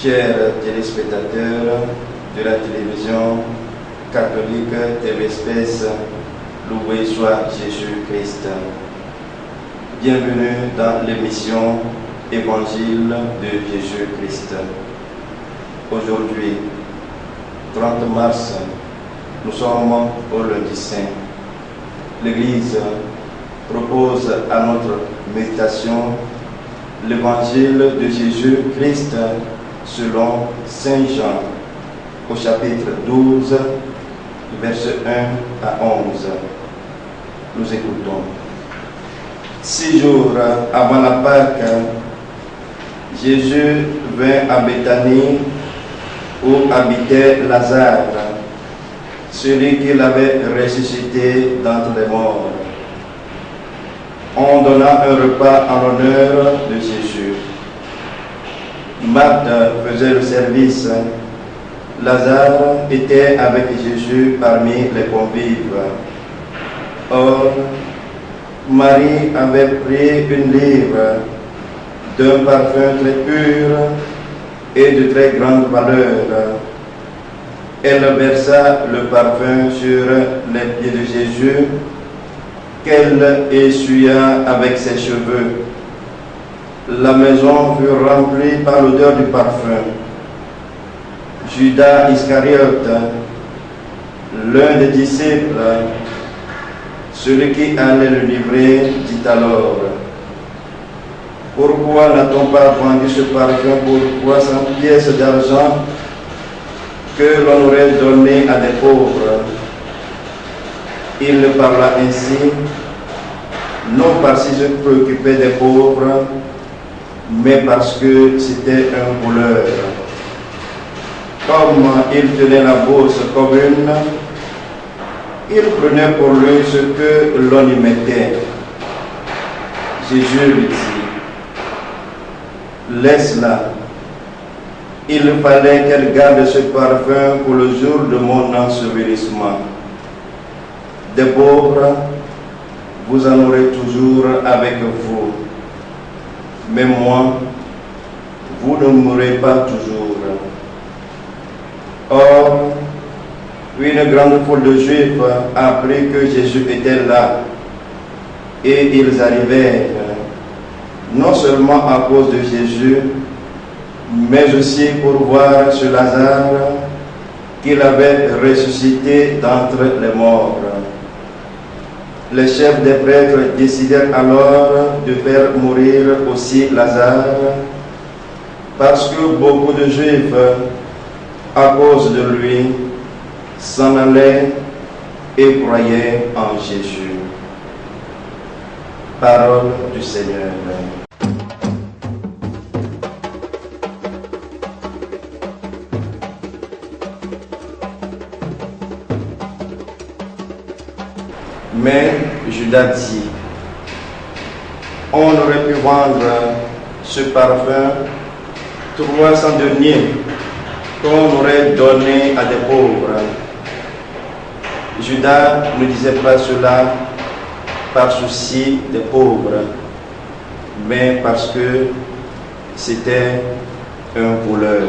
Chers téléspectateurs de la télévision catholique TV Space, loué soit Jésus-Christ. Bienvenue dans l'émission Évangile de Jésus-Christ. Aujourd'hui, 30 mars, nous sommes au lundi saint. L'Église propose à notre méditation l'Évangile de Jésus-Christ selon Saint Jean, au chapitre 12, versets 1 à 11. Nous écoutons. 6 jours avant la Pâque, Jésus vint à Béthanie où habitait Lazare, celui qu'il avait ressuscité d'entre les morts. On donna un repas en l'honneur de Jésus. Marthe faisait le service. Lazare était avec Jésus parmi les convives. Or, Marie avait pris une livre d'un parfum très pur et de très grande valeur. Elle versa le parfum sur les pieds de Jésus, qu'elle essuya avec ses cheveux. La maison fut remplie par l'odeur du parfum. Judas Iscariote, l'un des disciples, celui qui allait le livrer, dit alors: pourquoi n'a-t-on pas vendu ce parfum pour 300 pièces d'argent que l'on aurait donné à des pauvres? Il parla ainsi, non parce qu'il se préoccupait des pauvres, mais parce que c'était un voleur. Comme il tenait la bourse commune, il prenait pour lui ce que l'on y mettait. Jésus lui dit: laisse-la. Il fallait qu'elle garde ce parfum pour le jour de mon ensevelissement. Des pauvres, vous en aurez toujours avec vous. Mais moi, vous ne mourrez pas toujours. Or, une grande foule de Juifs apprit que Jésus était là, et ils arrivèrent, non seulement à cause de Jésus, mais aussi pour voir ce Lazare qu'il avait ressuscité d'entre les morts. Les chefs des prêtres décidèrent alors de faire mourir aussi Lazare, parce que beaucoup de Juifs, à cause de lui, s'en allaient et croyaient en Jésus. Parole du Seigneur. Mais Judas dit: on aurait pu vendre ce parfum 300 deniers qu'on aurait donné à des pauvres. Judas ne disait pas cela par souci des pauvres, mais parce que c'était un voleur.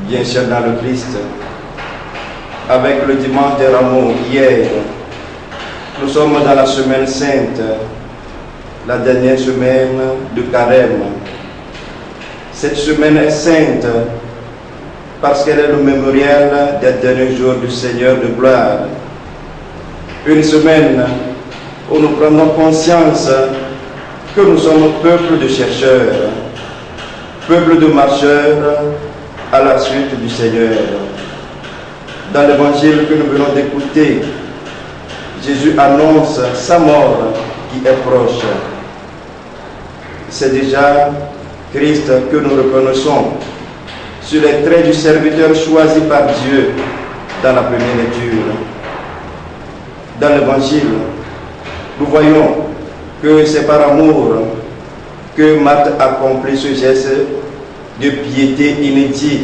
Bien sûr, dans le Christ, avec le dimanche des Rameaux hier, nous sommes dans la semaine sainte, la dernière semaine de Carême. Cette semaine est sainte parce qu'elle est le mémorial des derniers jours du Seigneur de gloire. Une semaine où nous prenons conscience que nous sommes peuple de chercheurs, peuple de marcheurs à la suite du Seigneur. Dans l'évangile que nous venons d'écouter, Jésus annonce sa mort qui est proche. C'est déjà Christ que nous reconnaissons sur les traits du serviteur choisi par Dieu dans la première lecture. Dans l'évangile, nous voyons que c'est par amour que Marthe accomplit ce geste de piété inédit,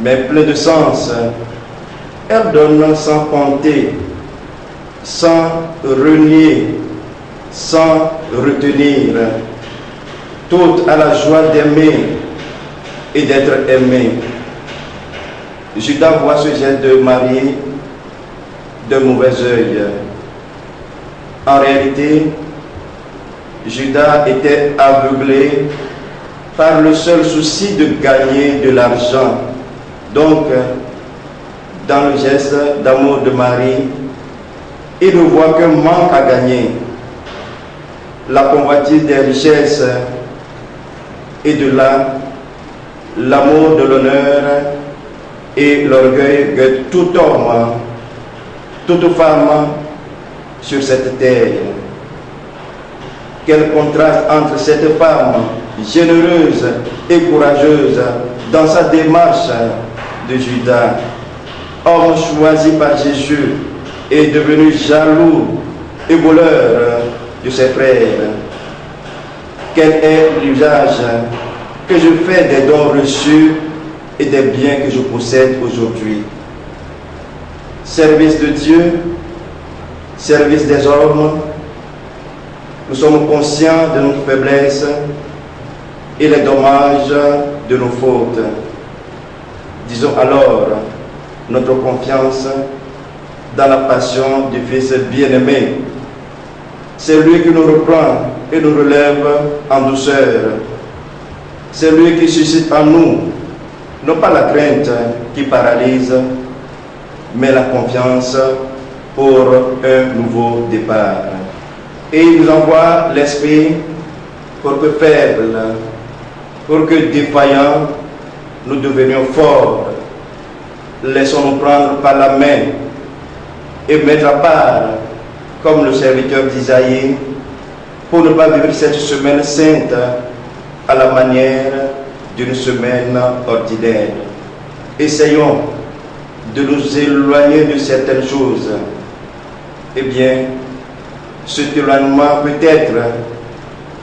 mais plein de sens. Elle donne sans compter, sans renier, sans retenir, toute à la joie d'aimer, et d'être aimé. Judas voit ce geste de Marie d'un mauvais œil. En réalité, Judas était aveuglé par le seul souci de gagner de l'argent. Donc, dans le geste d'amour de Marie, il ne voit qu'un manque à gagner. La convoitise des richesses et de là, l'amour de l'honneur et l'orgueil de tout homme, toute femme sur cette terre. Quel contraste entre cette femme généreuse et courageuse dans sa démarche de Judas, homme choisi par Jésus et devenu jaloux et voleur de ses frères. Quel est l'usage que je fais des dons reçus et des biens que je possède aujourd'hui? Service de Dieu, service des hommes. Nous sommes conscients de nos faiblesses et les dommages de nos fautes. Disons alors notre confiance dans la passion du Fils bien-aimé. C'est lui qui nous reprend et nous relève en douceur. C'est lui qui suscite en nous, non pas la crainte qui paralyse, mais la confiance pour un nouveau départ. Et il nous envoie l'Esprit pour que faibles, pour que défaillants, nous devenions forts. Laissons-nous prendre par la main et mettre à part, comme le serviteur d'Isaïe, pour ne pas vivre cette semaine sainte à la manière d'une semaine ordinaire. Essayons de nous éloigner de certaines choses. Eh bien, cet éloignement peut être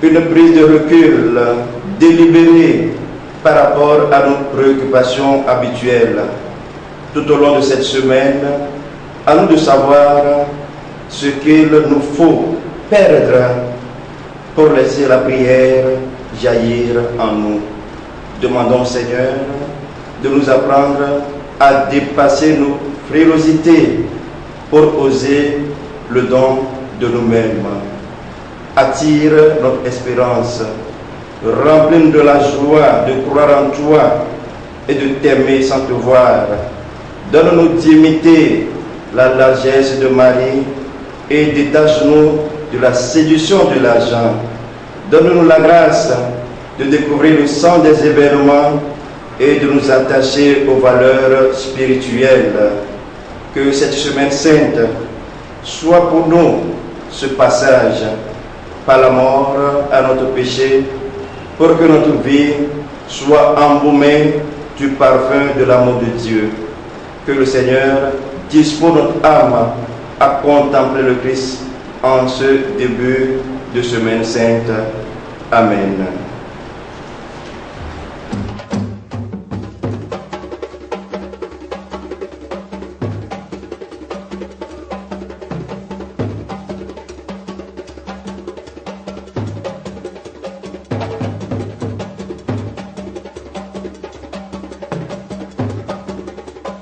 une prise de recul délibérée par rapport à nos préoccupations habituelles. Tout au long de cette semaine, à nous de savoir ce qu'il nous faut perdre pour laisser la prière jaillir en nous. Demandons au Seigneur de nous apprendre à dépasser nos frilosités pour oser le don de nous-mêmes. Attire notre espérance, remplis-nous de la joie de croire en toi et de t'aimer sans te voir. Donne-nous d'imiter la largesse de Marie et détache-nous de la séduction de l'argent. Donne-nous la grâce de découvrir le sens des événements et de nous attacher aux valeurs spirituelles. Que cette semaine sainte soit pour nous ce passage par la mort à notre péché, pour que notre vie soit embaumée du parfum de l'amour de Dieu. Que le Seigneur dispose notre âme à contempler le Christ en ce début de semaine sainte. Amen.